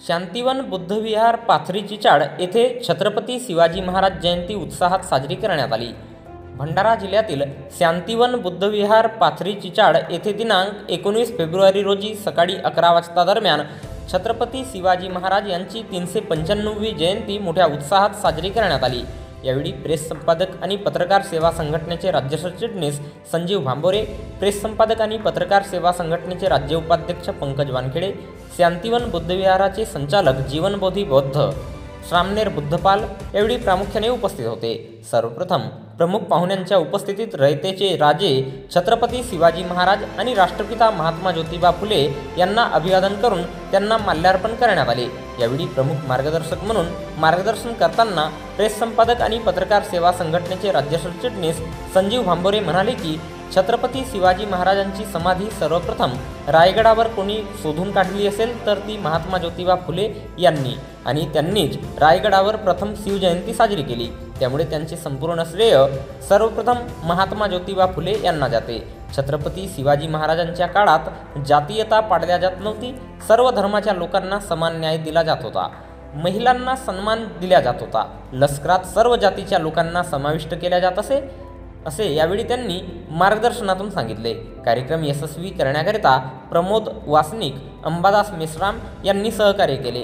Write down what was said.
शांतिवन बुद्धविहार पाथरी चिचाड येथे छत्रपती शिवाजी महाराज जयंती उत्साहात साजरी करण्यात आली। भंडारा जिल्ह्यातील शांतिवन बुद्धविहार पाथरी चिचाड येथे दिनांक 19 फेब्रुवारी रोजी सकाळी 11 वाजता दरम्यान छत्रपती शिवाजी महाराज यांची 395वी जयंती मोठ्या उत्साहात साजरी करण्यात आली। यावेळी प्रेस संपादक आणि पत्रकार सेवा संघटनेचे राज्य सरचिटणीस संजीव भांबोरे, प्रेस संपादक आणि पत्रकार सेवा संघटनेचे राज्य उपाध्यक्ष पंकज वानखेडे, शांतिवन बुद्धविहाराचे संचालक जीवनबोधी बौद्ध श्रामनेर बुद्धपाल यावेळी प्रामुख्याने उपस्थित होते। सर्वप्रथम प्रमुख पाहुण्यांच्या उपस्थितीत रयतेचे राजे छत्रपती शिवाजी महाराज आणि राष्ट्रपिता महात्मा ज्योतिबा फुले यांना अभिवादन करून त्यांना माल्यार्पण करण्यात आले। यावेळी प्रमुख मार्गदर्शक म्हणून मार्गदर्शन करताना प्रेस संपादक आणि पत्रकार सेवा संघटनेचे राज्य सरचिटणीस संजीव भांबोरे म्हणाले की छत्रपती शिवाजी महाराजांची समाधी सर्वप्रथम रायगडावर कोणी शोधून काढली असेल तर ती महात्मा ज्योतिबा फुले यांनी, आणि त्यांनीच रायगडावर प्रथम शिवजयंती साजरी केली। त्यामुळे त्यांचे संपूर्ण श्रेय सर्वप्रथम महात्मा ज्योतिबा फुले यांना जाते। छत्रपती शिवाजी महाराजांच्या काळात जातीयता पाळल्या जात नव्हती। सर्व धर्माच्या लोकांना समान न्याय दिला जात होता। महिलांना सन्मान दिला जात होता। लष्करात सर्व जातीच्या लोकांना समाविष्ट केल्या जात असे यावेळी त्यांनी मार्गदर्शनातून सांगितले। कार्यक्रम यशस्वी करण्याकरिता प्रमोद वासनिक, अंबादास मेश्राम यांनी सहकार्य केले।